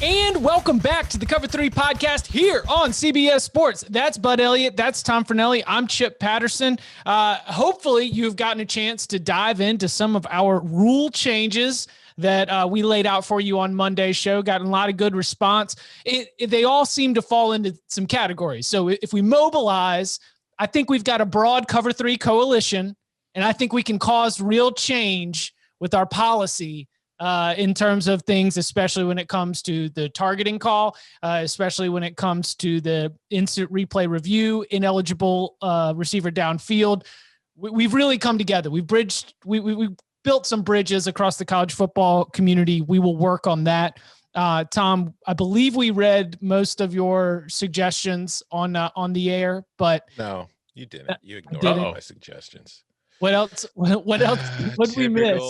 And welcome back to the Cover 3 podcast here on CBS Sports. That's Bud Elliott. That's Tom Fornelli. I'm Chip Patterson. Hopefully you've gotten a chance to dive into some of our rule changes that we laid out for you on Monday's show. Gotten a lot of good response. They all seem to fall into some categories. So if we mobilize, I think we've got a broad Cover 3 coalition, and I think we can cause real change with our policy in terms of things, especially when it comes to the targeting call, especially when it comes to the instant replay review, ineligible receiver downfield. We've really come together. We've built some bridges across the college football community. We will work on that. Tom, I believe we read most of your suggestions on the air, but no, you didn't. You ignored my suggestions. What else? What else? What did we miss?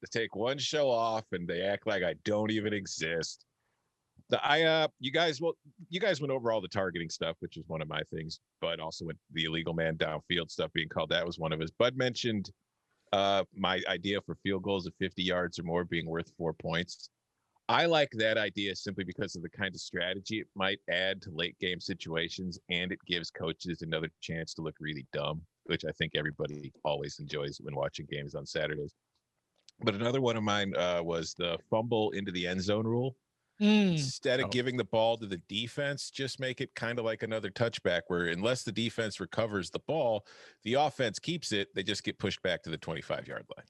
To take one show off and they act like I don't even exist. You guys went over all the targeting stuff, which is one of my things, but also with the illegal man downfield stuff being called, that was one of his. Bud mentioned my idea for field goals of 50 yards or more being worth 4 points. I like that idea simply because of the kind of strategy it might add to late game situations, and it gives coaches another chance to look really dumb, which I think everybody always enjoys when watching games on Saturdays. But another one of mine was the fumble into the end zone rule. Instead of giving the ball to the defense, just make it kind of like another touchback where unless the defense recovers the ball, the offense keeps it. They just get pushed back to the 25-yard line.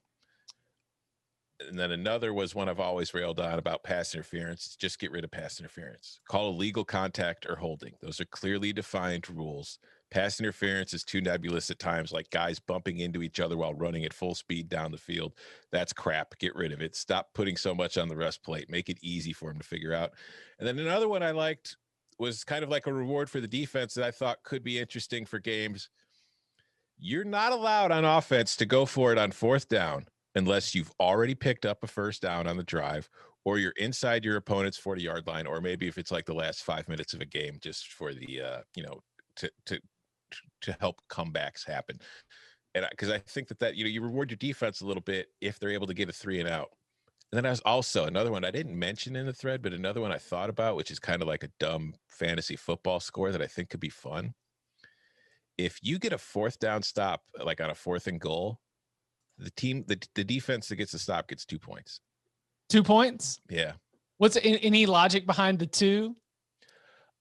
And then another was one I've always railed on about pass interference. Just get rid of pass interference. Call illegal contact or holding. Those are clearly defined rules. Pass interference is too nebulous at times, like guys bumping into each other while running at full speed down the field. That's crap. Get rid of it. Stop putting so much on the rest plate. Make it easy for them to figure out. And then another one I liked was kind of like a reward for the defense that I thought could be interesting for games. You're not allowed on offense to go for it on fourth down unless you've already picked up a first down on the drive, or you're inside your opponent's 40-yard line, or maybe if it's like the last 5 minutes of a game, just for the to help comebacks happen. And because I think that you reward your defense a little bit if they're able to get a 3 and out. And then I was also another one I didn't mention in the thread, but another one I thought about, which is kind of like a dumb fantasy football score that I think could be fun. If you get a fourth down stop, like on a 4th and goal, the defense that gets the stop gets 2 points. 2 points? Yeah. What's any logic behind the 2?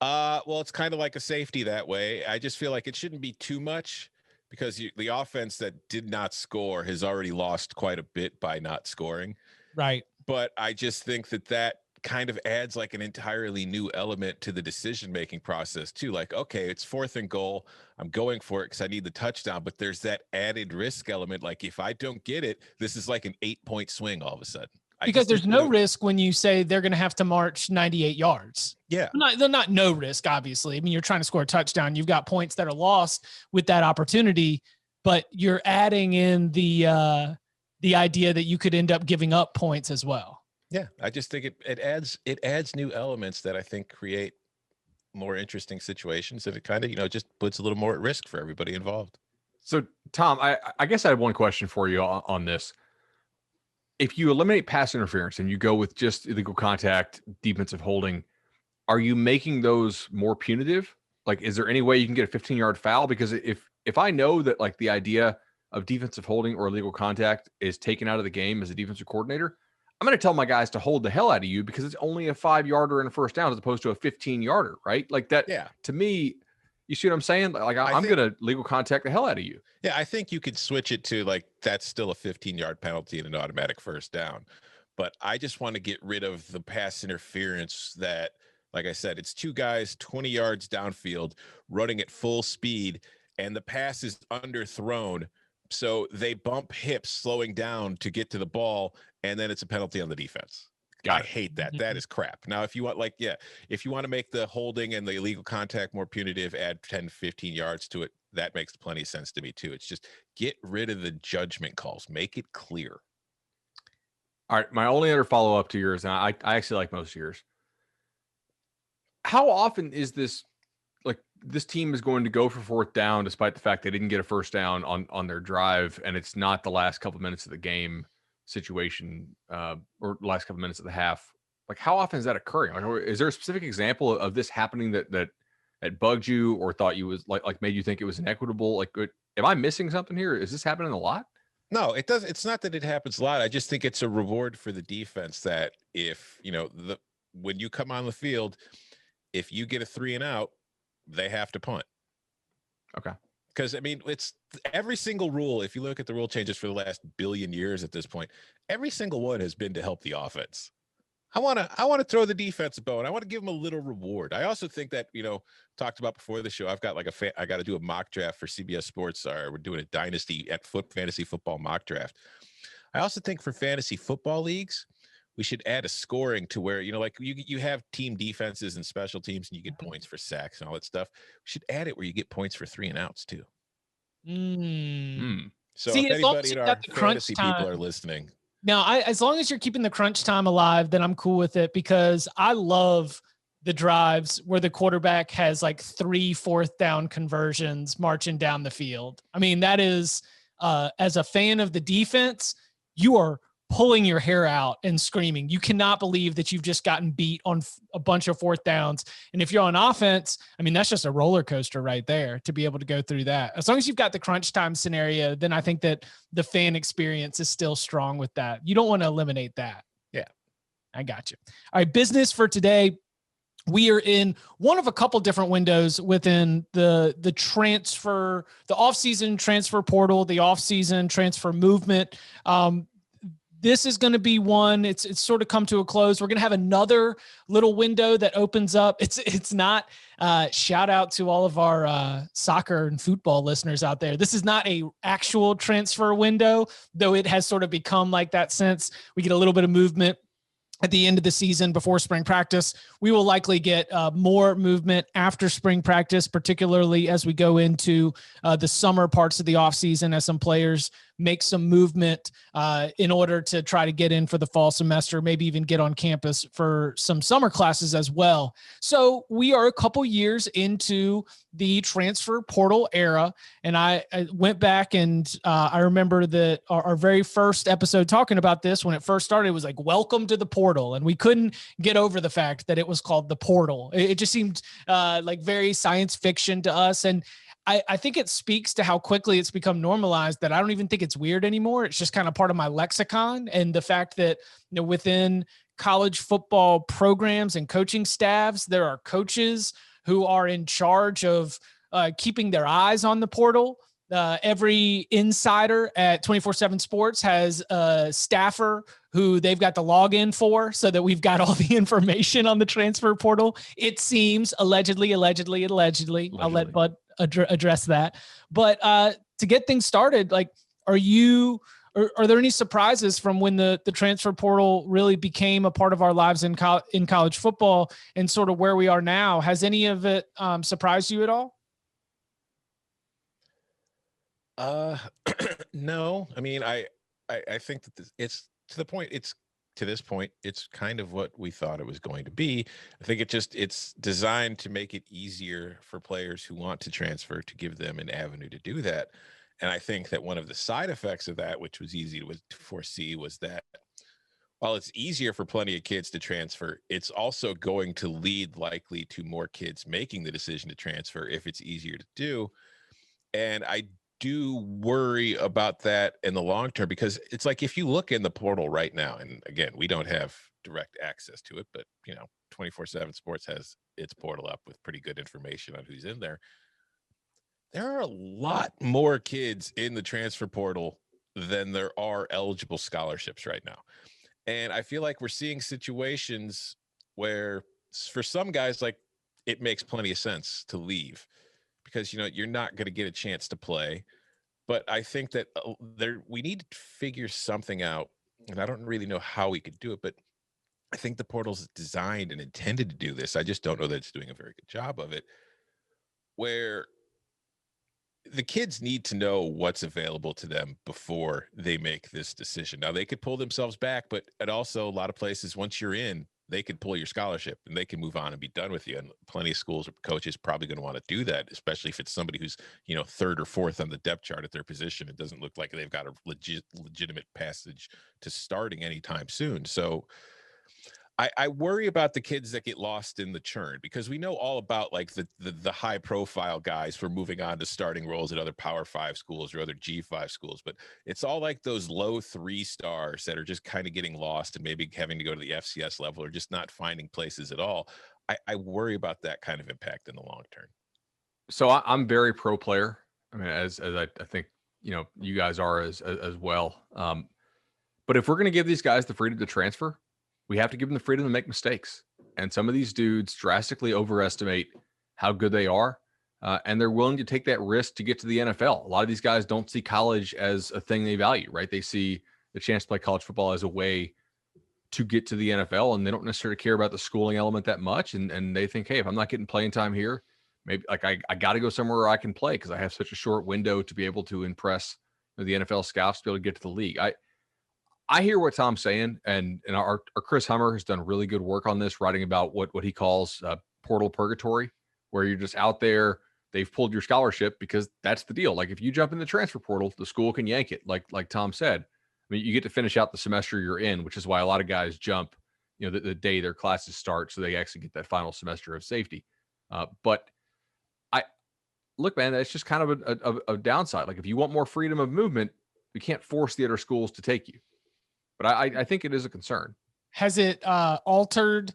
Well, it's kind of like a safety that way. I just feel like it shouldn't be too much because the offense that did not score has already lost quite a bit by not scoring. Right. But I just think that kind of adds like an entirely new element to the decision-making process too. Like, okay, it's 4th and goal. I'm going for it because I need the touchdown, but there's that added risk element. Like if I don't get it, this is like an 8-point swing all of a sudden. Because there's no risk when you say they're going to have to march 98 yards. Yeah. They're not no risk, obviously. I mean, you're trying to score a touchdown. You've got points that are lost with that opportunity, but you're adding in the idea that you could end up giving up points as well. Yeah. I just think it adds new elements that I think create more interesting situations, and it kind of, just puts a little more at risk for everybody involved. So Tom, I guess I have one question for you on this. If you eliminate pass interference and you go with just illegal contact, defensive holding, are you making those more punitive? Like, is there any way you can get a 15-yard foul? Because if I know that like the idea of defensive holding or illegal contact is taken out of the game as a defensive coordinator, I'm going to tell my guys to hold the hell out of you because it's only a 5-yarder and a first down as opposed to a 15-yarder, right? Like that, yeah. To me, you see what I'm saying? Like I'm going to legal contact the hell out of you. Yeah, I think you could switch it to like that's still a 15-yard penalty and an automatic first down. But I just want to get rid of the pass interference that, like I said, it's 2 guys 20 yards downfield running at full speed and the pass is underthrown. So they bump hips slowing down to get to the ball, and then it's a penalty on the defense. I hate that. That is crap. Now, if you want if you want to make the holding and the illegal contact more punitive, add 10, 15 yards to it. That makes plenty of sense to me too. It's just get rid of the judgment calls. Make it clear. All right. My only other follow-up to yours, and I actually like most of yours. How often is this, like this team is going to go for 4th down despite the fact they didn't get a first down on their drive, and it's not the last couple minutes of the game situation or last couple minutes of the half Like, how often is that occurring? Like, is there a specific example of this happening that bugged you or thought you was like made you think it was inequitable? Like, am I missing something here? Is this happening a lot? No, it does. It's not that it happens a lot. I just think it's a reward for the defense that if, when you come on the field, if you get a 3 and out, they have to punt. Okay. Because, I mean, it's every single rule. If you look at the rule changes for the last billion years at this point, every single one has been to help the offense. I want to throw the defense a bone. I want to give them a little reward. I also think that, talked about before the show, I've got I got to do a mock draft for CBS Sports. We're doing a dynasty at fantasy football mock draft. I also think for fantasy football leagues, we should add a scoring to where, like you have team defenses and special teams and you get points for sacks and all that stuff. We should add it where you get points for 3 and outs too. So See, if anybody in our fantasy people are listening. Now, as long as you're keeping the crunch time alive, then I'm cool with it, because I love the drives where the quarterback has like 3 4th down conversions marching down the field. I mean, that is, as a fan of the defense, you are pulling your hair out and screaming. You cannot believe that you've just gotten beat on a bunch of 4th downs. And if you're on offense, I mean, that's just a roller coaster right there to be able to go through that. As long as you've got the crunch time scenario, then I think that the fan experience is still strong with that. You don't want to eliminate that. Yeah. I got you. All right. Business for today. We are in one of a couple different windows within the transfer, the offseason transfer portal, the offseason transfer movement. This is going to be one. It's sort of come to a close. We're going to have another little window that opens up. It's not shout out to all of our soccer and football listeners out there. This is not a actual transfer window, though it has sort of become like that since we get a little bit of movement at the end of the season before spring practice. We will likely get more movement after spring practice, particularly as we go into the summer parts of the offseason, as some players make some movement in order to try to get in for the fall semester, maybe even get on campus for some summer classes as well. So we are a couple years into the transfer portal era. And I went back and I remember that our very first episode talking about this, when it first started, it was like, welcome to the portal. And we couldn't get over the fact that it was called the portal. It just seemed like very science fiction to us. And I think it speaks to how quickly it's become normalized that I don't even think it's weird anymore. It's just kind of part of my lexicon. And the fact that, within college football programs and coaching staffs, there are coaches who are in charge of keeping their eyes on the portal. Every insider at 24/7 Sports has a staffer who they've got the login for, so that we've got all the information on the transfer portal. It seems allegedly. I'll let Bud address that. But to get things started, like, are there any surprises from when the transfer portal really became a part of our lives in college football and sort of where we are now? Has any of it surprised you at all? No. I mean, I think that it's to the point. To this point, it's kind of what we thought it was going to be. I think it's designed to make it easier for players who want to transfer, to give them an avenue to do that. And I think that one of the side effects of that, which was easy to foresee, was that while it's easier for plenty of kids to transfer, it's also going to lead likely to more kids making the decision to transfer if it's easier to do. And I do worry about that in the long term, because it's like, if you look in the portal right now, and again, we don't have direct access to it, but 24/7 Sports has its portal up with pretty good information on who's in there. There are a lot more kids in the transfer portal than there are eligible scholarships right now. And I feel like we're seeing situations where, for some guys, like, it makes plenty of sense to leave, because you're not going to get a chance to play. But I think that we need to figure something out, and I don't really know how we could do it, but I think the portal's designed and intended to do this. I just don't know that it's doing a very good job of it, where the kids need to know what's available to them before they make this decision. Now, they could pull themselves back, but it also, a lot of places, once you're in, they could pull your scholarship and they can move on and be done with you. And plenty of schools or coaches probably going to want to do that, especially if it's somebody who's, 3rd or 4th on the depth chart at their position. It doesn't look like they've got a legitimate passage to starting anytime soon. So I worry about the kids that get lost in the churn, because we know all about like the high profile guys for moving on to starting roles at other Power 5 schools or other G5 schools, but it's all like those low 3 stars that are just kind of getting lost and maybe having to go to the FCS level or just not finding places at all. I worry about that kind of impact in the long term. So I'm very pro player. I mean, as I think you guys are as well. But if we're going to give these guys the freedom to transfer, we have to give them the freedom to make mistakes. And some of these dudes drastically overestimate how good they are, and they're willing to take that risk to get to the NFL. A lot of these guys don't see college as a thing they value, right? They see the chance to play college football as a way to get to the NFL, and they don't necessarily care about the schooling element that much. And they think, hey, if I'm not getting playing time here, maybe like I got to go somewhere where I can play because I have such a short window to be able to impress the NFL scouts to be able to get to the league. I hear what Tom's saying, and our Chris Hummer has done really good work on this, writing about what he calls portal purgatory, where you're just out there. They've pulled your scholarship because that's the deal. Like if you jump in the transfer portal, the school can yank it. Like Tom said, I mean, you get to finish out the semester you're in, which is why a lot of guys jump, the day their classes start, so they actually get that final semester of safety. But I look, man, that's just kind of a downside. Like if you want more freedom of movement, we can't force the other schools to take you. But I think it is a concern. Has it altered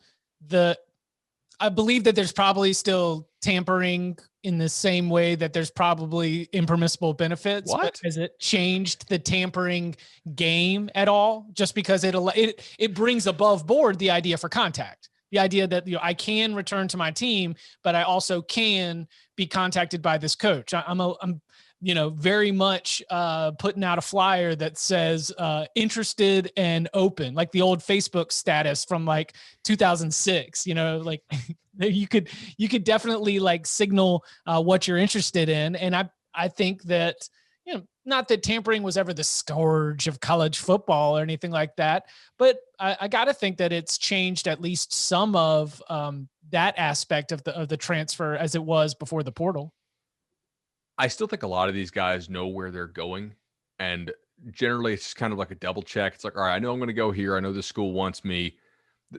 I believe that there's probably still tampering in the same way that there's probably impermissible benefits. What? But has it changed the tampering game at all? Just because it brings above board the idea for contact, the idea that I can return to my team, but I also can be contacted by this coach. I'm very much putting out a flyer that says interested and open, like the old Facebook status from like 2006, like you could definitely like signal what you're interested in. And I think that, not that tampering was ever the scourge of college football or anything like that, but I got to think that it's changed at least some of that aspect of the transfer as it was before the portal. I still think a lot of these guys know where they're going, and generally it's just kind of like a double check. It's like, all right, I know I'm going to go here. I know this school wants me.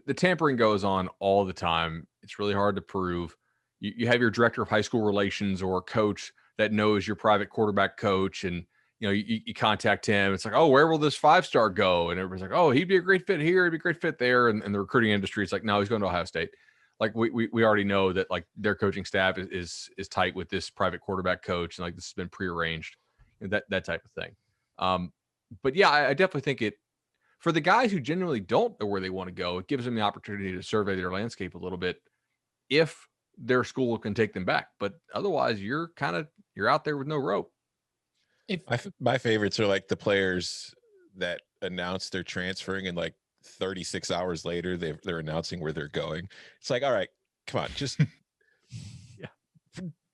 The tampering goes on all the time. It's really hard to prove. You have your director of high school relations or a coach that knows your private quarterback coach, and you contact him. It's like, oh, where will this 5-star go? And everybody's like, oh, he'd be a great fit here. He'd be a great fit there. And the recruiting industry is like, no, he's going to Ohio State. Like we already know that like their coaching staff is tight with this private quarterback coach, and like this has been prearranged, that type of thing. But yeah, I definitely think it, for the guys who genuinely don't know where they want to go, it gives them the opportunity to survey their landscape a little bit if their school can take them back. But otherwise, you're out there with no rope. My favorites are like the players that announce they're transferring and like 36 hours later they're announcing where they're going. It's like, all right, come on, just yeah.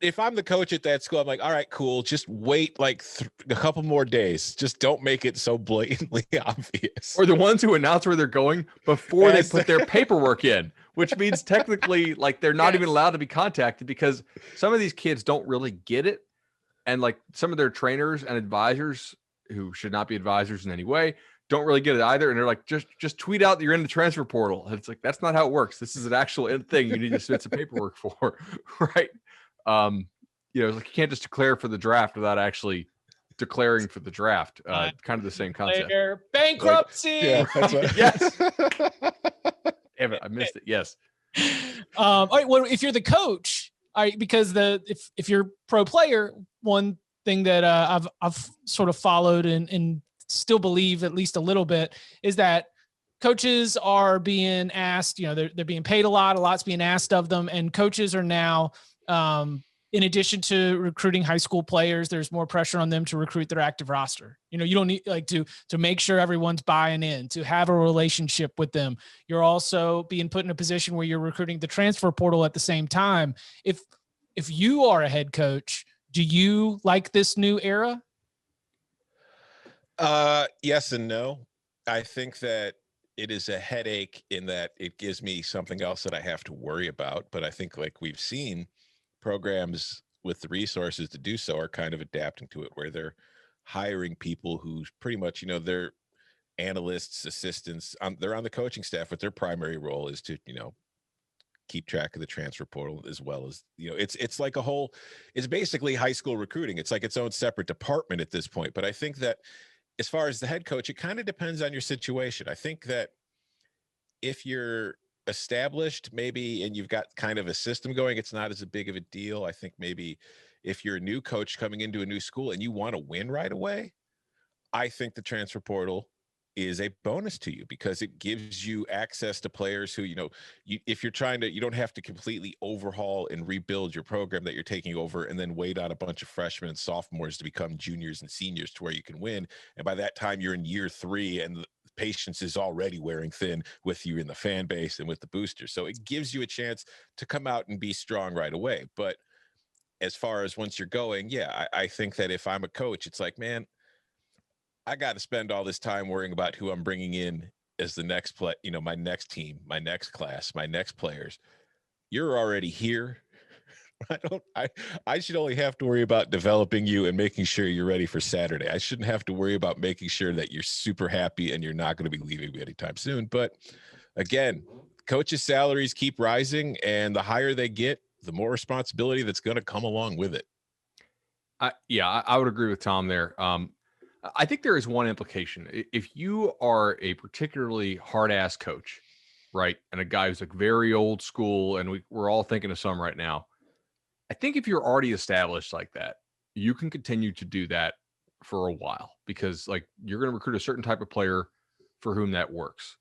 If I'm the coach at that school, I'm like, all right, cool, just wait like a couple more days, just don't make it so blatantly obvious. Or the ones who announce where they're going before they put their paperwork in, which means technically like they're not even allowed to be contacted, because some of these kids don't really get it, and like some of their trainers and advisors, who should not be advisors in any way, don't really get it either. And they're like, just tweet out that you're in the transfer portal. And it's like, that's not how it works. This is an actual thing you need to submit some paperwork for, right? Like you can't just declare for the draft without actually declaring for the draft. Kind of the same concept. Bankruptcy. Like, yeah, that's right. Yes. Damn it, I missed it. Yes. All right. Well, if you're the coach, because if you're pro player, one thing that I've sort of followed and still believe at least a little bit is that coaches are being asked, they're being paid a lot's being asked of them. And coaches are now, in addition to recruiting high school players, there's more pressure on them to recruit their active roster. You don't need to make sure everyone's buying in, to have a relationship with them. You're also being put in a position where you're recruiting the transfer portal at the same time. If you are a head coach, do you like this new era? Yes and no. I think that it is a headache in that it gives me something else that I have to worry about. But I think, like we've seen, programs with the resources to do so are kind of adapting to it, where they're hiring people who pretty much, analysts, assistants, they're on the coaching staff, but their primary role is to, keep track of the transfer portal, as well as, it's like it's basically high school recruiting. It's like its own separate department at this point. But I think that as far as the head coach, it kind of depends on your situation. I think that if you're established, maybe, and you've got kind of a system going, it's not as big of a deal. I think maybe if you're a new coach coming into a new school and you want to win right away, I think the transfer portal is a bonus to you, because it gives you access to players who, if you're trying to, you don't have to completely overhaul and rebuild your program that you're taking over and then wait on a bunch of freshmen and sophomores to become juniors and seniors to where you can win. And by that time you're in year 3 and the patience is already wearing thin with you in the fan base and with the boosters. So it gives you a chance to come out and be strong right away. But as far as once you're going, I think that if I'm a coach, it's like, man, I got to spend all this time worrying about who I'm bringing in as the next play, my next team, my next class, my next players. You're already here. I should only have to worry about developing you and making sure you're ready for Saturday. I shouldn't have to worry about making sure that you're super happy and you're not going to be leaving me anytime soon. But again, coaches' salaries keep rising, and the higher they get, the more responsibility that's going to come along with it. I would agree with Tom there. I think there is one implication. If you are a particularly hard-ass coach, right, and a guy who's like very old school, and we're all thinking of some right now, I think if you're already established like that, you can continue to do that for a while, because like you're going to recruit a certain type of player for whom that works.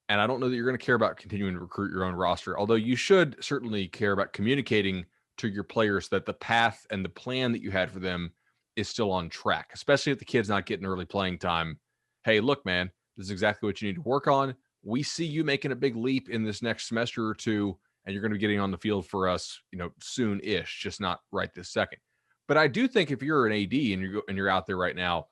And I don't know that you're going to care about continuing to recruit your own roster, although you should certainly care about communicating to your players that the path and the plan that you had for them is still on track, especially if the kid's not getting early playing time. Hey, look, man, this is exactly what you need to work on. We see you making a big leap in this next semester or two, and you're going to be getting on the field for us, soon-ish, just not right this second. But I do think if you're an AD and you're out there right now,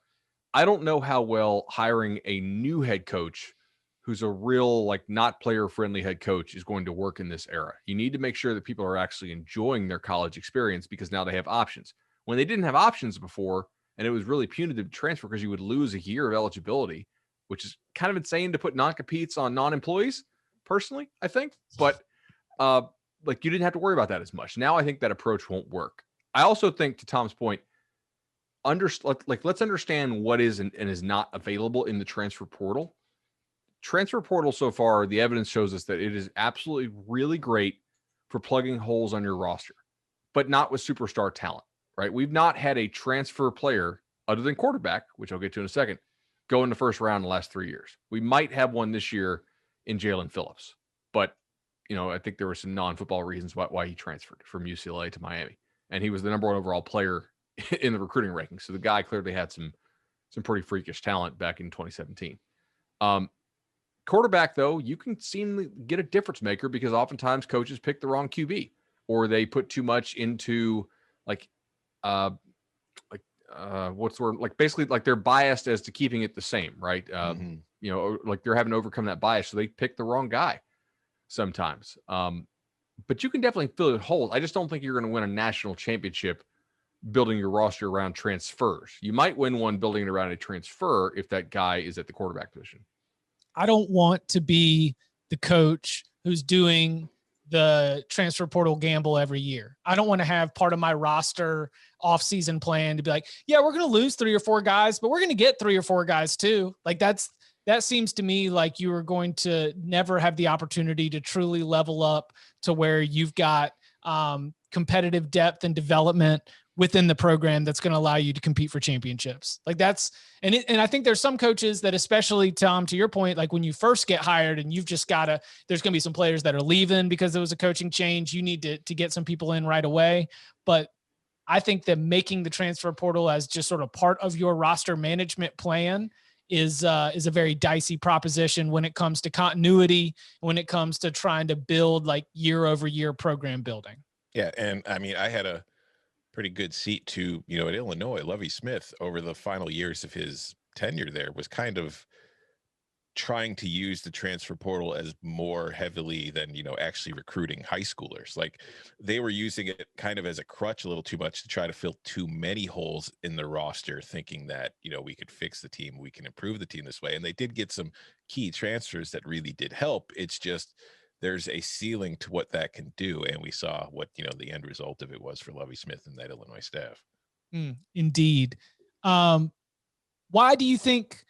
I don't know how well hiring a new head coach who's a real, like, not player-friendly head coach is going to work in this era. You need to make sure that people are actually enjoying their college experience, because now they have options. When they didn't have options before, and it was really punitive to transfer because you would lose a year of eligibility, which is kind of insane to put non-competes on non-employees, personally, I think. But you didn't have to worry about that as much. Now I think that approach won't work. I also think, to Tom's point, let's understand what is and is not available in the transfer portal. Transfer portal so far, the evidence shows us that it is absolutely really great for plugging holes on your roster, but not with superstar talent, right? We've not had a transfer player other than quarterback, which I'll get to in a second, go in the first round in the last 3 years. We might have one this year in Jalen Phillips, but I think there were some non-football reasons why he transferred from UCLA to Miami, and he was the number 1 overall player in the recruiting rankings. So the guy clearly had some pretty freakish talent back in 2017. Quarterback, though, you can seemingly get a difference maker, because oftentimes coaches pick the wrong QB, or they put too much into what's the word? Like, basically, like, they're biased as to keeping it the same, right? Like they're having to overcome that bias, so they pick the wrong guy sometimes. But you can definitely fill holes. I just don't think you're going to win a national championship building your roster around transfers. You might win one building it around a transfer if that guy is at the quarterback position. I don't want to be the coach who's doing the transfer portal gamble every year. I don't want to have part of my roster off-season plan to be like, yeah, we're going to lose 3 or 4 guys, but we're going to get 3 or 4 guys too. Like that seems to me like you are going to never have the opportunity to truly level up to where you've got competitive depth and development within the program that's going to allow you to compete for championships. Like that's, and I think there's some coaches that, especially Tom, to your point, like when you first get hired and you've just got to, there's going to be some players that are leaving because there was a coaching change. You need to get some people in right away. But I think that making the transfer portal as just sort of part of your roster management plan is a very dicey proposition when it comes to continuity, when it comes to trying to build like year over year program building. Yeah. And I mean, I had a pretty good seat to, at Illinois. Lovie Smith, over the final years of his tenure there, was kind of trying to use the transfer portal as more heavily than, actually recruiting high schoolers. Like they were using it kind of as a crutch a little too much to try to fill too many holes in the roster, thinking that, we could fix the team, we can improve the team this way. And they did get some key transfers that really did help. It's just there's a ceiling to what that can do. And we saw what, the end result of it was for Lovie Smith and that Illinois staff. Indeed. Why do you think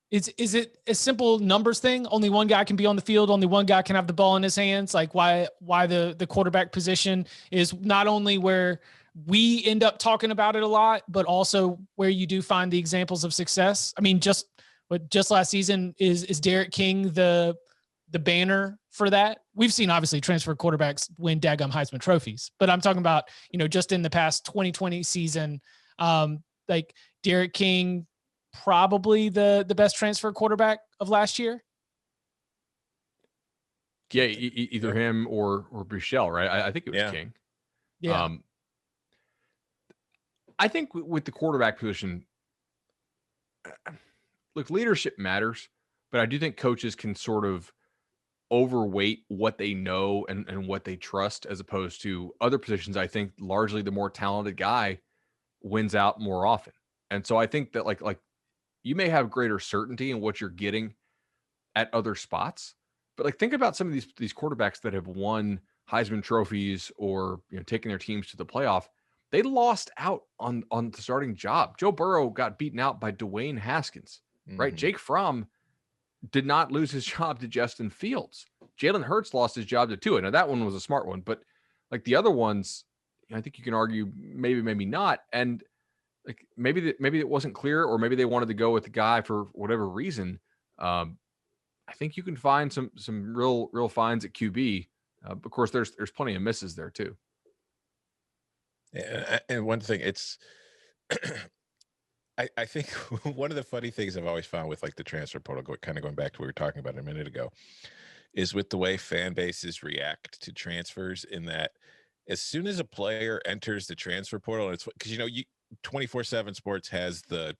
is it a simple numbers thing? Only one guy can be on the field. Only one guy can have the ball in his hands. Like why the quarterback position is not only where we end up talking about it a lot, but also where you do find the examples of success. I mean, just last season is Derek King, the banner for that. We've seen obviously transfer quarterbacks win daggum Heisman trophies, but I'm talking about, just in the past 2020 season, like Derek King, probably the best transfer quarterback of last year. Yeah, either him or Buechele, right? I think it was King. Yeah. I think with the quarterback position, look, leadership matters, but I do think coaches can sort of overweight what they know and what they trust as opposed to other positions. I think largely the more talented guy wins out more often. And so I think that like you may have greater certainty in what you're getting at other spots, but like think about some of these quarterbacks that have won Heisman trophies or taken their teams to the playoff. They lost out on the starting job. Joe Burrow got beaten out by Dwayne Haskins, right? Jake Fromm did not lose his job to Justin Fields. Jalen Hurts lost his job to Tua. Now that one was a smart one, but like the other ones, I think you can argue maybe not. And like maybe it wasn't clear, or maybe they wanted to go with the guy for whatever reason. I think you can find some real finds at QB. Of course, there's plenty of misses there too. And one thing, it's I think one of the funny things I've always found with like the transfer portal, kind of going back to what we were talking about a minute ago, is with the way fan bases react to transfers. In that, as soon as a player enters the transfer portal, it's because 24/7 Sports has the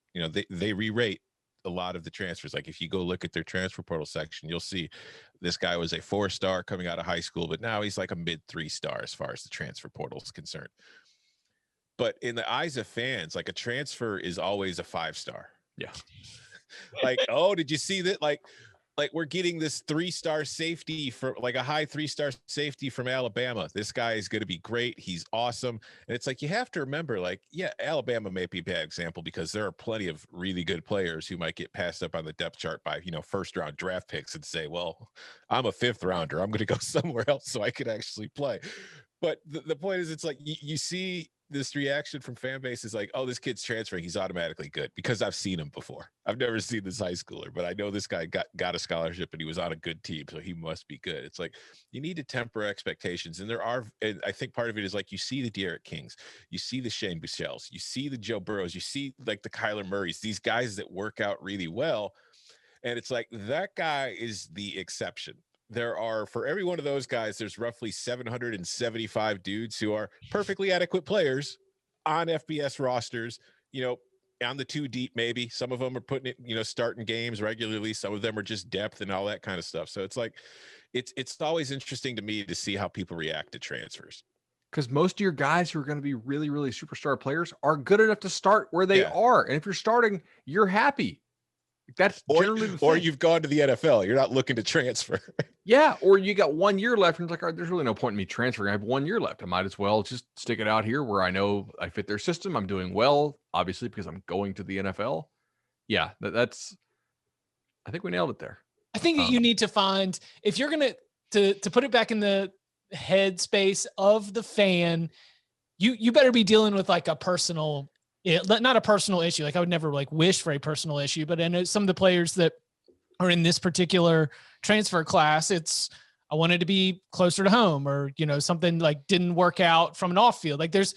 they re-rate a lot of the transfers. Like if you go look at their transfer portal section, you'll see this guy was a 4-star coming out of high school, but now he's like a mid 3-star as far as the transfer portal is concerned. But in the eyes of fans, like a transfer is always a 5-star. Yeah. Like, oh, did you see that? Like we're getting this 3-star safety for like a high 3-star safety from Alabama. This guy is going to be great. He's awesome. And it's like, you have to remember, like, yeah, Alabama may be a bad example because there are plenty of really good players who might get passed up on the depth chart by, first round draft picks and say, well, I'm a 5th rounder. I'm going to go somewhere else so I could actually play. But the point is, it's like you see this reaction from fan base is like, oh, this kid's transferring, he's automatically good, because I've seen him before. I've never seen this high schooler, but I know this guy got a scholarship and he was on a good team, so he must be good. It's like you need to temper expectations. And and I think part of it is like you see the Derek Kings, you see the Shane Buechels, you see the Joe Burrows, you see like the Kyler Murrays, these guys that work out really well. And it's like that guy is the exception. There are, for every one of those guys, there's roughly 775 dudes who are perfectly adequate players on FBS rosters, on the 2 deep, maybe. Some of them are putting it, starting games regularly. Some of them are just depth and all that kind of stuff. So it's like, it's always interesting to me to see how people react to transfers. Because most of your guys who are going to be really, really superstar players are good enough to start where they are. And if you're starting, you're happy. That's generally the thing. Or you've gone to the NFL. You're not looking to transfer. Yeah. Or you got 1 year left and it's like, all right, there's really no point in me transferring. I have 1 year left. I might as well just stick it out here where I know I fit their system. I'm doing well, obviously, because I'm going to the NFL. Yeah. I think we nailed it there. I think that you need to find, if you're going to put it back in the headspace of the fan, you better be dealing with like a personal, not a personal issue. Like I would never like wish for a personal issue, but I know some of the players that are in this particular transfer class, I wanted to be closer to home, or, something like didn't work out from an off field. Like there's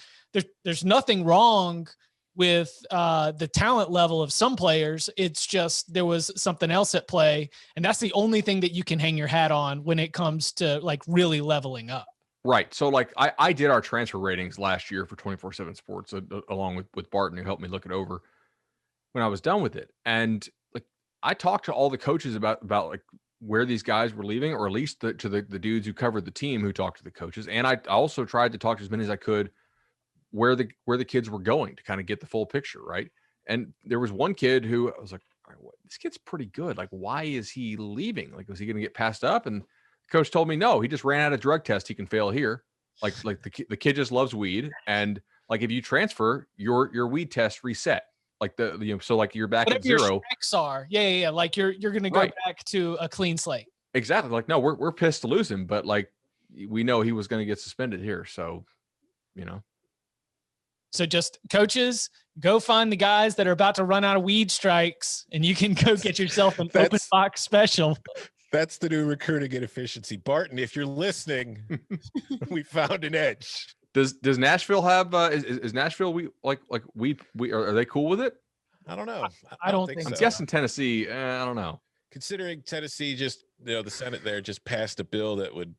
nothing wrong with the talent level of some players. It's just, there was something else at play. And that's the only thing that you can hang your hat on when it comes to like really leveling up. Right. So like I did our transfer ratings last year for 24/7 Sports along with Barton, who helped me look it over when I was done with it. And like I talked to all the coaches about like where these guys were leaving, or at least to the dudes who covered the team who talked to the coaches. And I also tried to talk to as many as I could where the kids were going to kind of get the full picture, right? And there was one kid who I was like, all right, this kid's pretty good. Like, why is he leaving? Like, was he going to get passed up? And the coach told me, no, he just ran out of drug test. He can fail here. Like the kid just loves weed. And like, if you transfer, your weed test reset. Like so like you're back Whatever at zero. your strikes are. Yeah. Like you're going to go back to a clean slate. Exactly. Like, no, we're pissed to lose him, but like, we know he was going to get suspended here. So, So just coaches, go find the guys that are about to run out of weed strikes, and you can go get yourself an open box special. That's the new recruiting inefficiency. Barton, if you're listening, we found an edge. Does Nashville have is Nashville are they cool with it? I don't know. I don't think so. I'm guessing Tennessee. I don't know. Considering Tennessee just, the Senate there just passed a bill that would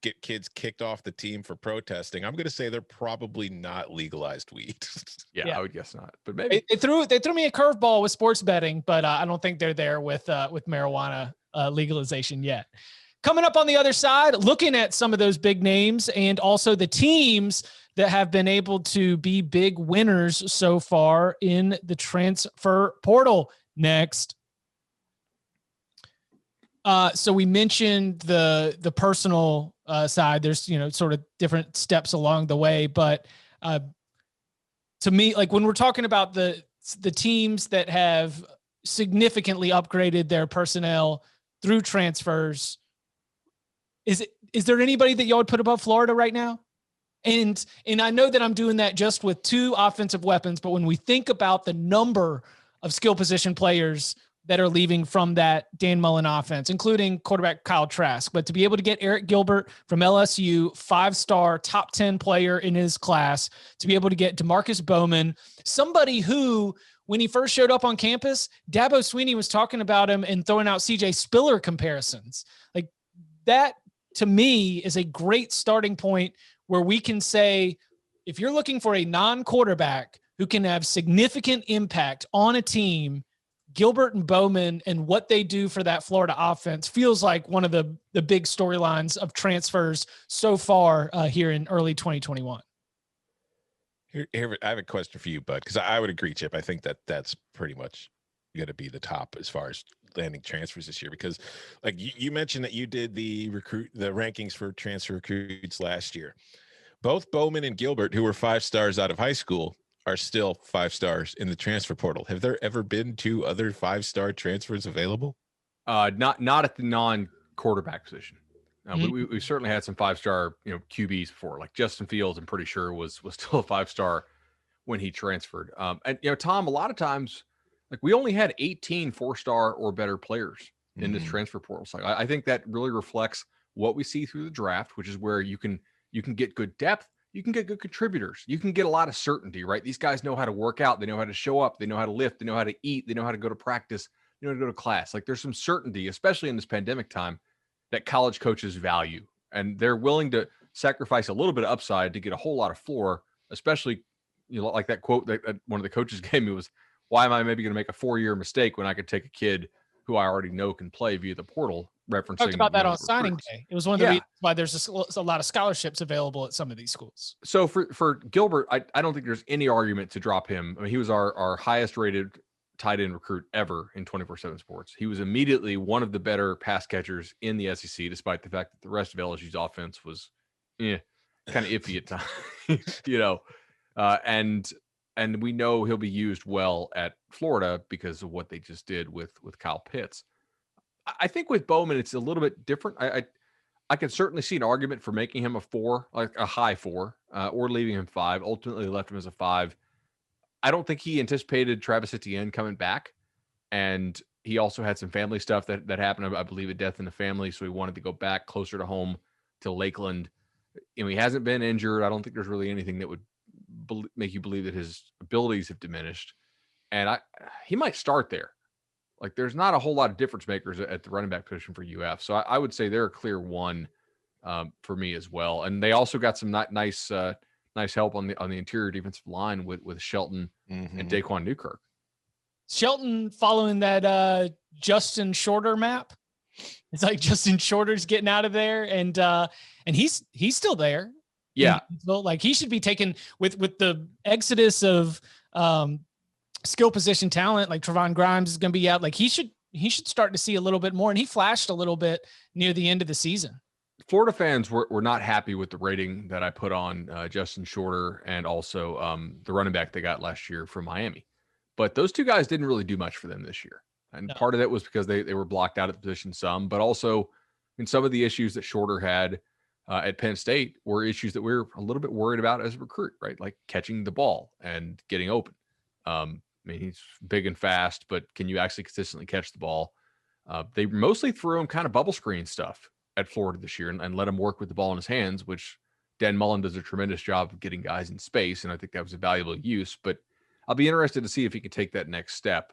get kids kicked off the team for protesting, I'm going to say they're probably not legalized weed. Yeah, I would guess not. But maybe they threw me a curveball with sports betting, but I don't think they're there with marijuana legalization yet. Coming up on the other side, looking at some of those big names and also the teams that have been able to be big winners so far in the transfer portal. Next. So we mentioned the personal side. There's, sort of different steps along the way, but to me, like when we're talking about the teams that have significantly upgraded their personnel through transfers, is there anybody that y'all would put above Florida right now? And I know that I'm doing that just with two offensive weapons, but when we think about the number of skill position players that are leaving from that Dan Mullen offense, including quarterback Kyle Trask, but to be able to get Arik Gilbert from LSU, 5-star top 10 player in his class, to be able to get Demarkus Bowman, somebody who, when he first showed up on campus, Dabo Swinney was talking about him and throwing out CJ Spiller comparisons. Like that, to me, is a great starting point where we can say, if you're looking for a non-quarterback who can have significant impact on a team, Gilbert and Bowman and what they do for that Florida offense feels like one of the big storylines of transfers so far here in early 2021. Here, I have a question for you, Bud, because I would agree, Chip. I think that's pretty much going to be the top as far as landing transfers this year, because like you mentioned that you did the rankings for transfer recruits last year. Both Bowman and Gilbert, who were 5 stars out of high school, are still 5 stars in the transfer portal. Have there ever been 2 other 5-star transfers available? Not at the non-quarterback position. We certainly had some 5-star, QBs before, like Justin Fields. I'm pretty sure was still a 5-star when he transferred. And Tom, a lot of times, like we only had 18 4-star or better players in this transfer portal. So I think that really reflects what we see through the draft, which is where you can get good depth. You can get good contributors. You can get a lot of certainty, right? These guys know how to work out. They know how to show up. They know how to lift. They know how to eat. They know how to go to practice. They know how to go to class. Like there's some certainty, especially in this pandemic time, that college coaches value. And they're willing to sacrifice a little bit of upside to get a whole lot of floor, especially, like that quote that one of the coaches gave me was, why am I maybe going to make a 4-year mistake when I could take a kid who I already know can play via the portal? Referencing, talked about that on signing day. It was one of the reasons why there's a lot of scholarships available at some of these schools. So for Gilbert, I don't think there's any argument to drop him. I mean, he was our highest rated tight end recruit ever in 24/7 Sports. He was immediately one of the better pass catchers in the SEC, despite the fact that the rest of LSU's offense was kind of iffy at times, and we know he'll be used well at Florida because of what they just did with Kyle Pitts. I think with Bowman, it's a little bit different. I could certainly see an argument for making him a 4, like a high 4, or leaving him 5. Ultimately left him as a 5. I don't think he anticipated Travis Etienne coming back. And he also had some family stuff that happened. I believe a death in the family. So he wanted to go back closer to home to Lakeland. He hasn't been injured. I don't think there's really anything that would make you believe that his abilities have diminished. And he might start there. Like there's not a whole lot of difference makers at the running back position for UF. So I would say they're a clear 1 for me as well. And they also got some nice help on the interior defensive line with Shelton and Daquan Newkirk. Shelton following that Justin Shorter map. It's like Justin Shorter's getting out of there, and he's still there. Yeah. Like he should be taken with the exodus of skill position talent. Like Trevon Grimes is going to be out. Like he should start to see a little bit more. And he flashed a little bit near the end of the season. Florida fans were not happy with the rating that I put on Justin Shorter and also the running back they got last year from Miami. But those two guys didn't really do much for them this year. And part of that was because they were blocked out at the position some, but also some of the issues that Shorter had at Penn State were issues that we were a little bit worried about as a recruit, right? Like catching the ball and getting open. He's big and fast, but can you actually consistently catch the ball? They mostly threw him kind of bubble screen stuff at Florida this year and let him work with the ball in his hands, which Dan Mullen does a tremendous job of getting guys in space. And I think that was a valuable use, but I'll be interested to see if he can take that next step.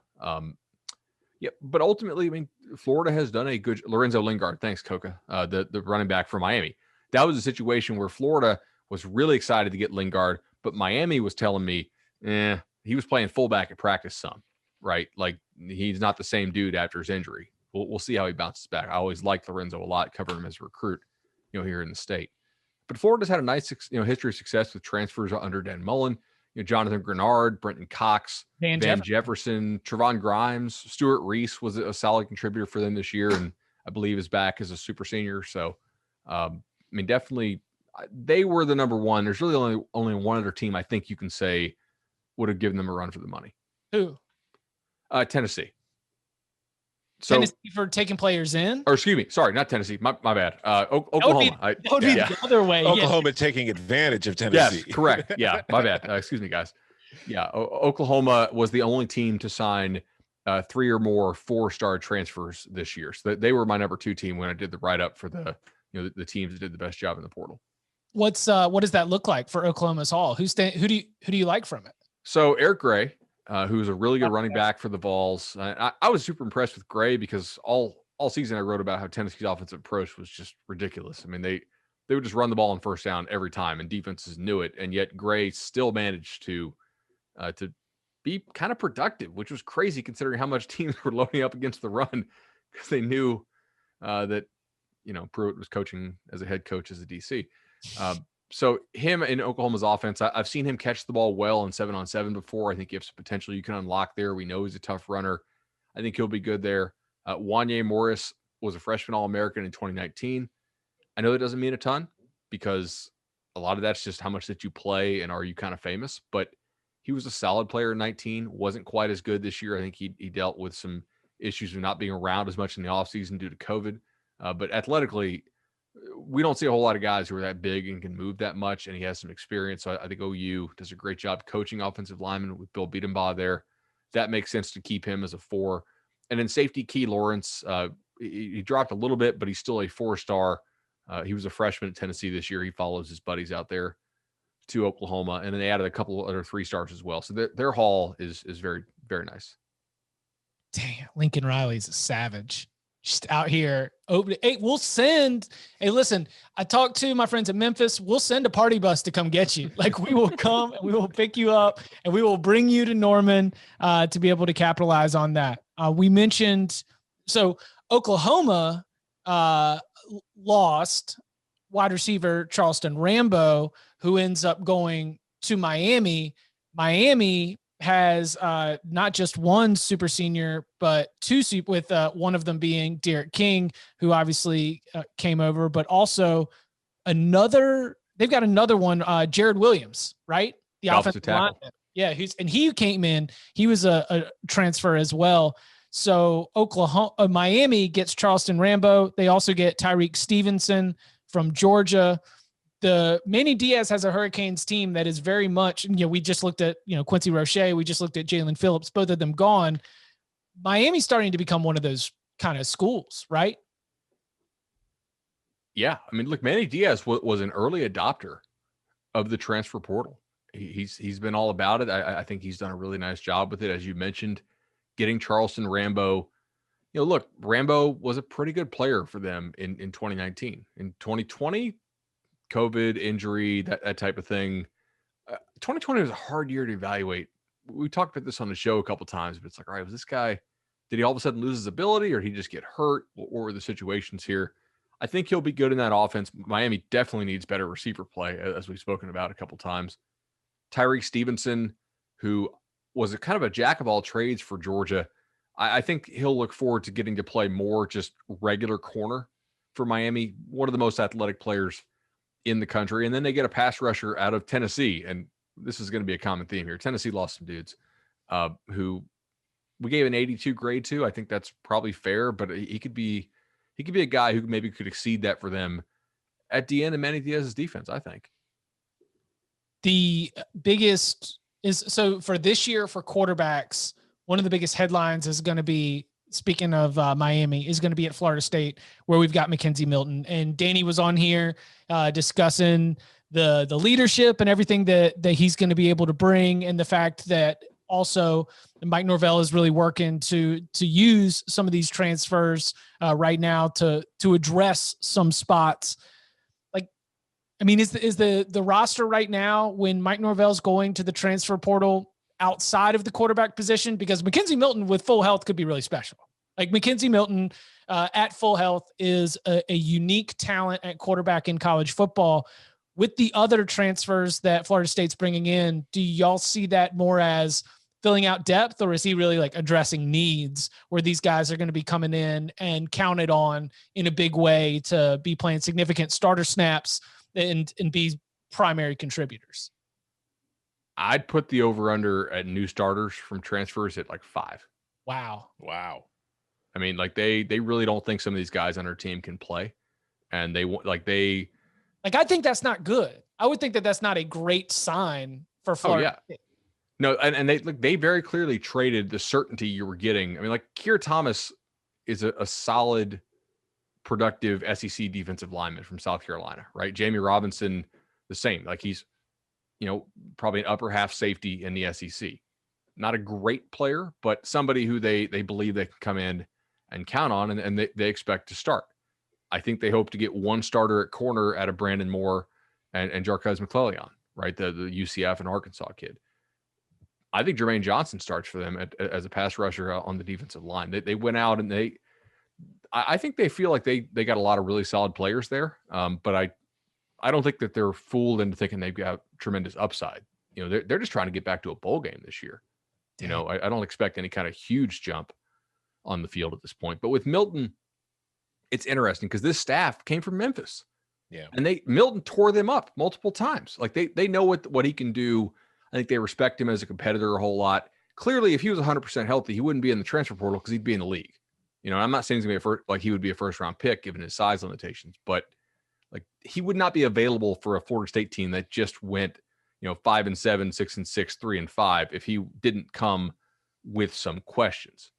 But ultimately, Florida has done a good Lorenzo Lingard. Thanks, Coca, the running back for Miami. That was a situation where Florida was really excited to get Lingard, but Miami was telling me, he was playing fullback at practice some, right? Like he's not the same dude after his injury. We'll see how he bounces back. I always liked Lorenzo a lot, covering him as a recruit, here in the state. But Florida's had a nice, history of success with transfers under Dan Mullen. Jonathan Grenard, Brenton Cox, Van Jefferson, Trevon Grimes, Stuart Reese was a solid contributor for them this year, and I believe is back as a super senior. So, definitely they were the number one. There's really only one other team I think you can say would have given them a run for the money. Who? Tennessee. So, Tennessee for taking players in? Or excuse me, sorry, not Tennessee. My bad. Oklahoma. That would be the other way. Oklahoma taking advantage of Tennessee. Yes, correct. Yeah, my bad. Excuse me, guys. Yeah, Oklahoma was the only team to sign 3 or more 4-star transfers this year. So they were my number 2 team when I did the write-up for the teams that did the best job in the portal. What does that look like for Oklahoma's Haul? Who do you like from it? So Eric Gray, who's a really good running back for the Vols. I was super impressed with Gray because all season I wrote about how Tennessee's offensive approach was just ridiculous. They would just run the ball on first down every time, and defenses knew it. And yet Gray still managed to be kind of productive, which was crazy considering how much teams were loading up against the run because they knew that Pruitt was coaching as a head coach as a DC. So him in Oklahoma's offense, I've seen him catch the ball well in 7-on-7 before. I think he has potential you can unlock there. We know he's a tough runner. I think he'll be good there. Wanye Morris was a freshman All-American in 2019. I know that doesn't mean a ton because a lot of that's just how much that you play and are you kind of famous. But he was a solid player in 19, wasn't quite as good this year. I think he dealt with some issues of not being around as much in the offseason due to COVID. But athletically, we don't see a whole lot of guys who are that big and can move that much, and he has some experience. So I think OU does a great job coaching offensive linemen with Bill Biedenbaugh there. That makes sense to keep him as a 4. And then safety Key Lawrence, he dropped a little bit, but he's still a 4-star. He was a freshman at Tennessee this year. He follows his buddies out there to Oklahoma, and then they added a couple of other 3-stars as well. So their haul is very, very nice. Dang, Lincoln Riley's a savage. Just out here opening. Hey, we'll send. Hey, listen, I talked to my friends at Memphis. We'll send a party bus to come get you. Like we will come and we will pick you up and we will bring you to Norman to be able to capitalize on that. We mentioned, so Oklahoma lost wide receiver Charleston Rambo, who ends up going to Miami. Miami has not just one super senior, but 2 with one of them being Derek King, who obviously came over, but also they've got another one, Jared Williams, right? The offensive lineman. Yeah. He came in, he was a transfer as well. So Miami gets Charleston Rambo. They also get Tyreek Stevenson from Georgia. The Manny Diaz has a Hurricanes team that is very much, we just looked at, Quincy Roche. We just looked at Jalen Phillips, both of them gone. Miami's starting to become one of those kind of schools, right? Yeah. Look, Manny Diaz was an early adopter of the transfer portal. He's been all about it. I think he's done a really nice job with it. As you mentioned, getting Charleston Rambo, look, Rambo was a pretty good player for them in 2019. In 2020, COVID, injury, that type of thing. 2020 was a hard year to evaluate. We talked about this on the show a couple of times, but it's like, all right, was this guy Did he all of a sudden lose his ability, or did he just get hurt? What were the situations here? I think he'll be good in that offense. Miami definitely needs better receiver play, as we've spoken about a couple times. Tyreek Stevenson, who was a kind of a jack of all trades for Georgia, I think he'll look forward to getting to play more just regular corner for Miami. One of the most athletic players in the country. And then they get a pass rusher out of Tennessee. And this is going to be a common theme here. Tennessee lost some dudes who we gave an 82 grade to. I think that's probably fair, but he could be a guy who maybe could exceed that for them at the end of Manny Diaz's defense, I think. The biggest is, so for this year for quarterbacks, one of the biggest headlines is going to be, speaking of Miami, is going to be at Florida State, where we've got McKenzie Milton. And Danny was on here discussing the leadership and everything that he's going to be able to bring, and the fact that also Mike Norvell is really working to use some of these transfers right now to address some spots. Like, I mean, is the roster right now, when Mike Norvell's going to the transfer portal, outside of the quarterback position? Because McKenzie Milton with full health could be really special. Like McKenzie Milton at full health is a unique talent at quarterback in college football. With the other transfers that Florida State's bringing in, do y'all see that more as filling out depth, or is he really like addressing needs where these guys are going to be coming in and counted on in a big way to be playing significant starter snaps and be primary contributors? I'd put the over-under at new starters from transfers at like 5. Wow. I mean, like they really don't think some of these guys on their team can play, and I think that's not good. I would think that that's not a great sign for Florida. Oh, yeah. No, and they very clearly traded the certainty you were getting. I mean, like Keir Thomas is a solid, productive SEC defensive lineman from South Carolina, right? Jamie Robinson, the same. Like he's, probably an upper half safety in the SEC. Not a great player, but somebody who they believe they can come in and count on, and they expect to start. I think they hope to get one starter at corner out of Brandon Moore and Jarquez McClellion, right? The UCF and Arkansas kid. I think Jermaine Johnson starts for them as a pass rusher on the defensive line. They went out and I think they feel like they got a lot of really solid players there. But I don't think that they're fooled into thinking they've got tremendous upside. They're just trying to get back to a bowl game this year. I don't expect any kind of huge jump on the field at this point. But with Milton, it's interesting because this staff came from Memphis. Yeah. And Milton tore them up multiple times. Like they know what he can do. I think they respect him as a competitor a whole lot. Clearly, if he was 100% healthy, he wouldn't be in the transfer portal because he'd be in the league. I'm not saying he's going to be he would be a first round pick given his size limitations, but like he would not be available for a Florida State team that just went, 5-7, 6-6, 3-5 if he didn't come with some questions.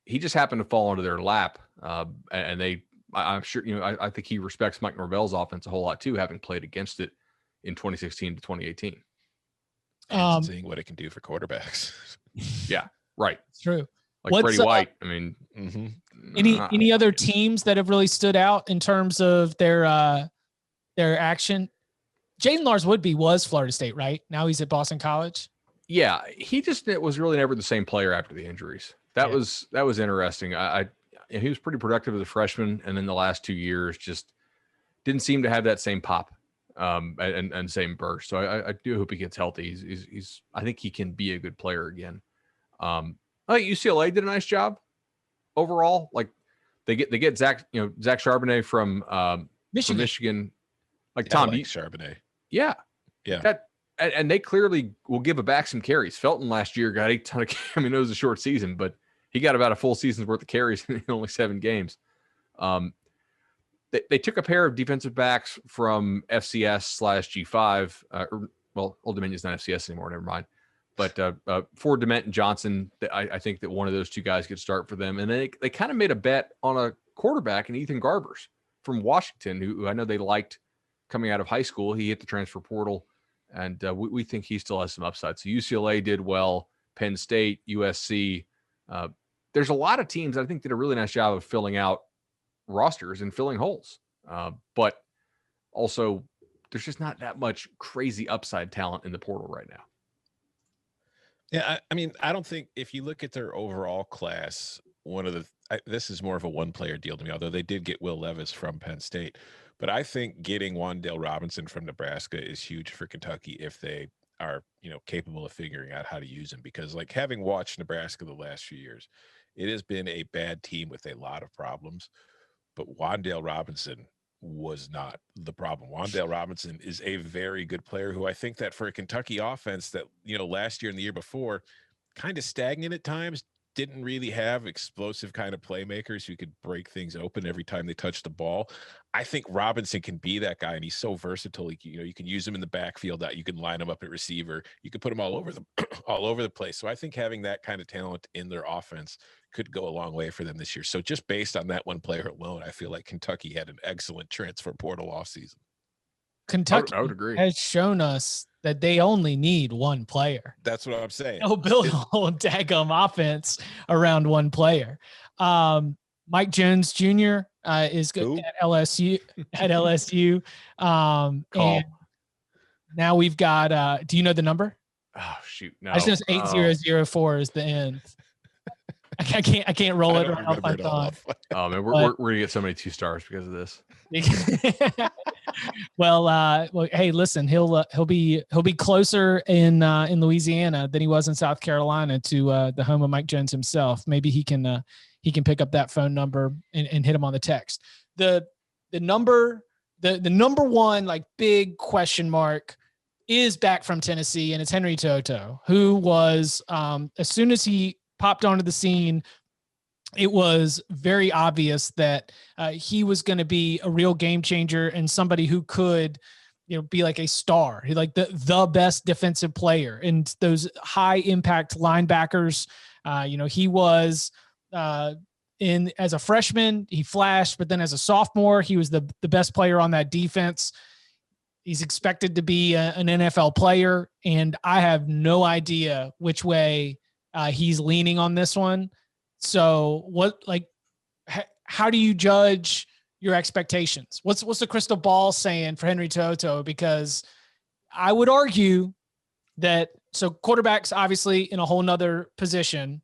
He just happened to fall into their lap, and I'm sure, I think he respects Mike Norvell's offense a whole lot too, having played against it in 2016 to 2018. And seeing what it can do for quarterbacks. Yeah, right. It's true. Like Freddie White. I mean, any other teams that have really stood out in terms of their action? Jaden Lars-Woodby was Florida State, right? Now he's at Boston College. Yeah, it was really never the same player after the injuries. That was interesting. He was pretty productive as a freshman, and then the last 2 years just didn't seem to have that same pop and same burst. So I do hope he gets healthy. He's I think he can be a good player again. I think UCLA did a nice job overall. Like they get Zach Charbonnet from Michigan. Like Tom, Charbonnet. Yeah. Yeah. And they clearly will give a back some carries. Felton last year got a ton of. I mean, it was a short season, but he got about a full season's worth of carries in only 7 games. They took a pair of defensive backs from FCS/G5. Old Dominion's not FCS anymore. Never mind. But for Dement and Johnson, I think that one of those two guys could start for them. And they kind of made a bet on a quarterback in Ethan Garbers from Washington, who I know they liked coming out of high school. He hit the transfer portal, and we think he still has some upside. So UCLA did well, Penn State, USC. There's a lot of teams I think did a really nice job of filling out rosters and filling holes. But also, there's just not that much crazy upside talent in the portal right now. Yeah, I mean, I don't think if you look at their overall class, this is more of a one-player deal to me, although they did get Will Levis from Penn State. But I think getting Wan'Dale Robinson from Nebraska is huge for Kentucky if they are, capable of figuring out how to use him. Because, like, having watched Nebraska the last few years, it has been a bad team with a lot of problems. But Wan'Dale Robinson was not the problem. Wan'Dale Robinson is a very good player who I think that for a Kentucky offense that, last year and the year before, kind of stagnant at times, didn't really have explosive kind of playmakers who could break things open every time they touched the ball. I think Robinson can be that guy, and he's so versatile. You can use him in the backfield. You can line him up at receiver. You can put him all over the place. So I think having that kind of talent in their offense could go a long way for them this year. So just based on that one player alone, I feel like Kentucky had an excellent transfer portal offseason. Kentucky I would agree. has shown us that they only need one player. That's what I'm saying. They'll build a whole daggum offense around one player. Mike Jones Jr. Is good at LSU. And now we've got. Do you know the number? Oh shoot! No, I just know 8004 is the end. I can't roll it off my tongue. Oh man, we're gonna get so many 2 stars because of this. well, hey, listen, he'll be closer in Louisiana than he was in South Carolina to the home of Mike Jones himself. Maybe he can pick up that phone number and hit him on the text. The number one like big question mark is back from Tennessee, and it's Henry To'oTo'o, who was as soon as he popped onto the scene, it was very obvious that he was going to be a real game changer and somebody who could, be like a star, like the best defensive player and those high impact linebackers. He was as a freshman, he flashed, but then as a sophomore, he was the best player on that defense. He's expected to be an NFL player, and I have no idea which way he's leaning on this one. So how do you judge your expectations? What's the crystal ball saying for Henry To'oTo'o? Because I would argue that, so quarterback's obviously in a whole nother position,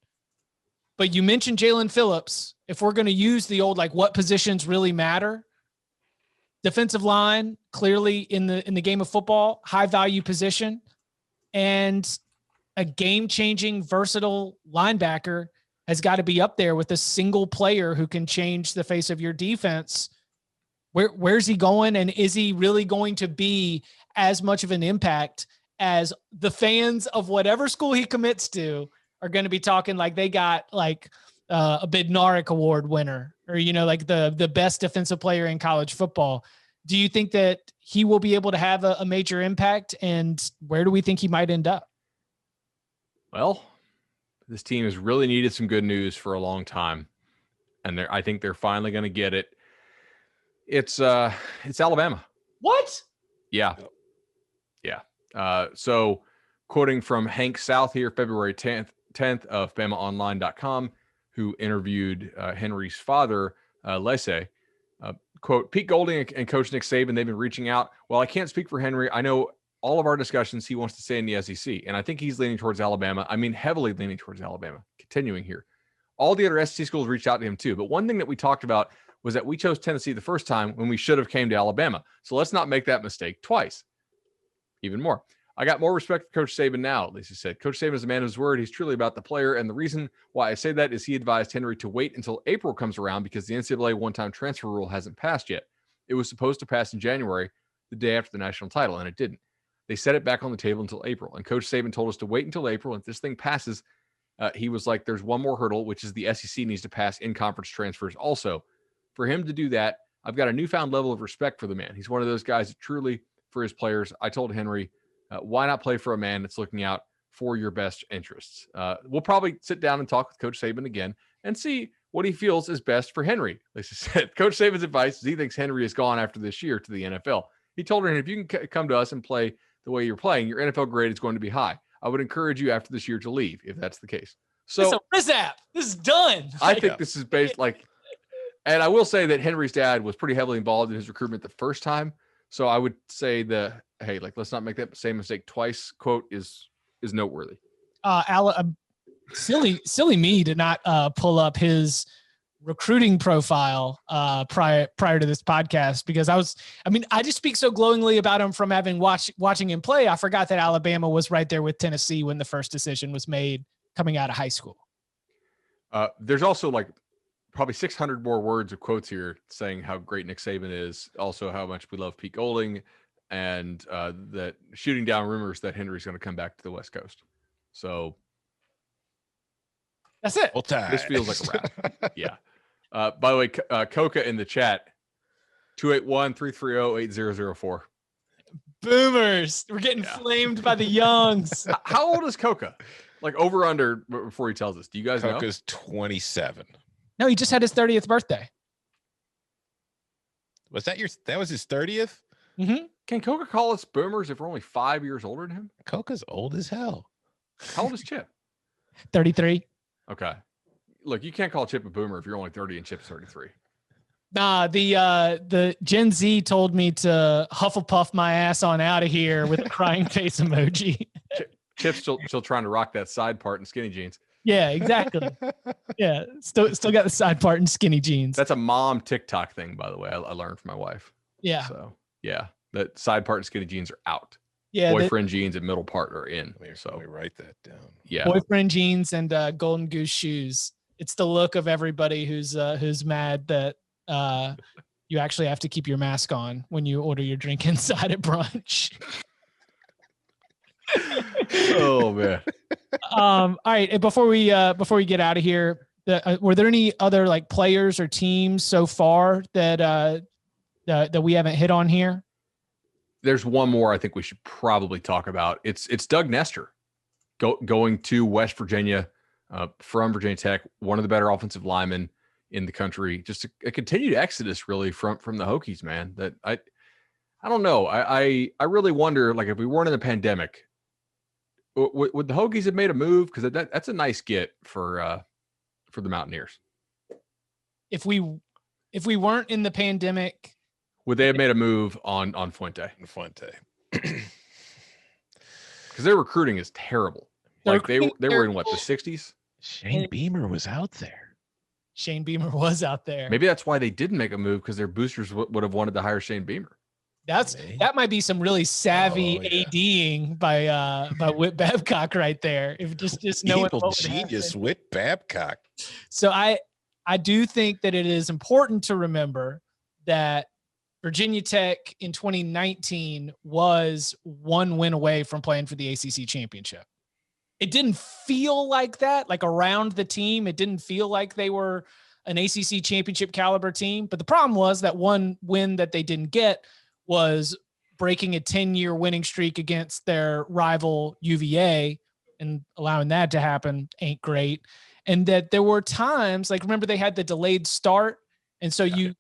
but you mentioned Jalen Phillips. If we're going to use the old, what positions really matter, defensive line, clearly in the game of football, high value position, and a game-changing, versatile linebacker has got to be up there with a single player who can change the face of your defense. Where's he going? And is he really going to be as much of an impact as the fans of whatever school he commits to are going to be talking like they got a Bednarik Award winner or, the best defensive player in college football? Do you think that he will be able to have a major impact, and where do we think he might end up? Well, this team has really needed some good news for a long time, and I think they're finally going to get it. It's Alabama. What? Yeah. So quoting from Hank South here, February 10th of BamaOnline.com, who interviewed Henry's father, Lesay, quote, Pete Golding and Coach Nick Saban, they've been reaching out. Well, I can't speak for Henry. I know all of our discussions, he wants to stay in the SEC. And I think he's leaning towards Alabama. I mean, heavily leaning towards Alabama. Continuing here. All the other SEC schools reached out to him too. But one thing that we talked about was that we chose Tennessee the first time when we should have came to Alabama. So let's not make that mistake twice. Even more. I got more respect for Coach Saban now, Lisa said. Coach Saban is a man of his word. He's truly about the player. And the reason why I say that is he advised Henry to wait until April comes around because the NCAA one-time transfer rule hasn't passed yet. It was supposed to pass in January, the day after the national title, and it didn't. They set it back on the table until April. And Coach Saban told us to wait until April. And if this thing passes, he was like, there's one more hurdle, which is the SEC needs to pass in-conference transfers also. For him to do that, I've got a newfound level of respect for the man. He's one of those guys that truly, for his players, I told Henry, why not play for a man that's looking out for your best interests? We'll probably sit down and talk with Coach Saban again and see what he feels is best for Henry. Lisa said, Coach Saban's advice is he thinks Henry is gone after this year to the NFL. He told her, if you can come to us and play the way you're playing, your NFL grade is going to be high. I would encourage you after this year to leave if that's the case. So this is done. I think this is based and I will say that Henry's dad was pretty heavily involved in his recruitment the first time. So I would say hey, let's not make that same mistake twice quote is noteworthy. silly me to not pull up his recruiting profile prior to this podcast, because I just speak so glowingly about him from having watching him play. I forgot that Alabama was right there with Tennessee when the first decision was made coming out of high school. There's also like probably 600 more words of quotes here saying how great Nick Saban is, also how much we love Pete Golding, and that shooting down rumors that Henry's going to come back to the West Coast. So that's it. This feels like a wrap. Yeah. By the way, Coca in the chat, 281-330-8004. Boomers. We're getting flamed by the youngs. How old is Coca? Like over under before he tells us. Do you guys know? Coca's 27. No, he just had his 30th birthday. That was his 30th? Mm-hmm. Can Coca call us boomers if we're only 5 years older than him? Coca's old as hell. How old is Chip? 33. Okay. Look, you can't call Chip a boomer if you're only 30 and Chip's 33. Nah, the Gen Z told me to Hufflepuff my ass on out of here with a crying face emoji. Chip's still trying to rock that side part in skinny jeans. Yeah, exactly. Yeah, still got the side part in skinny jeans. That's a mom TikTok thing, by the way. I learned from my wife. Yeah. So yeah, that side part and skinny jeans are out. Yeah, boyfriend jeans and middle part are in. Let me write that down. Yeah, boyfriend jeans and golden goose shoes. It's the look of everybody who's mad that you actually have to keep your mask on when you order your drink inside at brunch. Oh man. All right. Before we get out of here, were there any other like players or teams so far that we haven't hit on here? There's one more I think we should probably talk about. It's Doug Nestor going to West Virginia from Virginia Tech, one of the better offensive linemen in the country. Just a continued exodus really from the Hokies, man. That I don't know. I really wonder, like, if we weren't in the pandemic, would the Hokies have made a move? Because that's a nice get for the Mountaineers. If we weren't in the pandemic, would they have made a move on Fuente? Because their recruiting is terrible. Like they were in what, the 60s? Shane Beamer was out there. Maybe that's why they didn't make a move, because their boosters would have wanted to hire Shane Beamer. That might be some really savvy ADing by Whit Babcock right there. If just knowing evil genius Whit Babcock. So I do think that it is important to remember that Virginia Tech in 2019 was one win away from playing for the ACC championship. It didn't feel like that, like around the team. It didn't feel like they were an ACC championship caliber team. But the problem was that one win that they didn't get was breaking a 10-year winning streak against their rival UVA, and allowing that to happen ain't great. And that there were times, like, remember they had the delayed start. And so you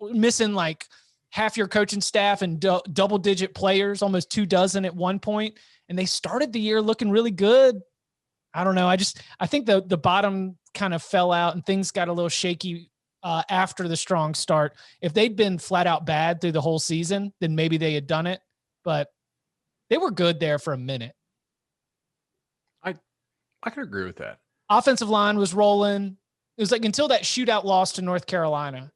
missing like half your coaching staff and double-digit players, almost 24 at one point, and they started the year looking really good. I don't know. I think the bottom kind of fell out and things got a little shaky after the strong start. If they'd been flat out bad through the whole season, then maybe they had done it. But they were good there for a minute. I can agree with that. Offensive line was rolling. It was like until that shootout loss to North Carolina,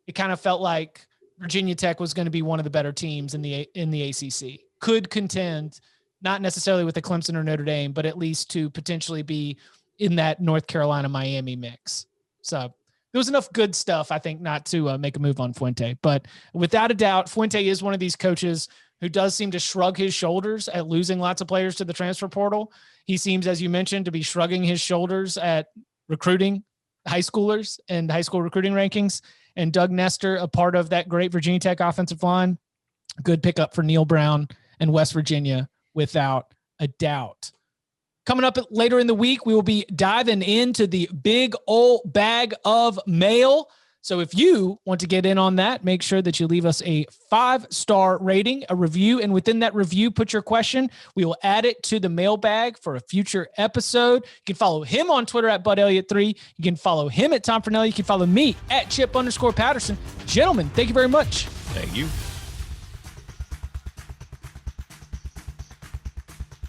it kind of felt like Virginia Tech was going to be one of the better teams in the ACC. Could contend, not necessarily with the Clemson or Notre Dame, but at least to potentially be in that North Carolina-Miami mix. So there was enough good stuff, I think, not to make a move on Fuente. But without a doubt, Fuente is one of these coaches who does seem to shrug his shoulders at losing lots of players to the transfer portal. He seems, as you mentioned, to be shrugging his shoulders at recruiting high schoolers and high school recruiting rankings. And Doug Nestor, a part of that great Virginia Tech offensive line, good pickup for Neil Brown and West Virginia, without a doubt. Coming up later in the week, we will be diving into the big old bag of mail. So if you want to get in on that, make sure that you leave us a 5-star rating, a review, and within that review, put your question. We will add it to the mailbag for a future episode. You can follow him on Twitter at BudElliott3. You can follow him at Tom Fornelli. You can follow me at Chip_Patterson. Gentlemen, thank you very much. Thank you.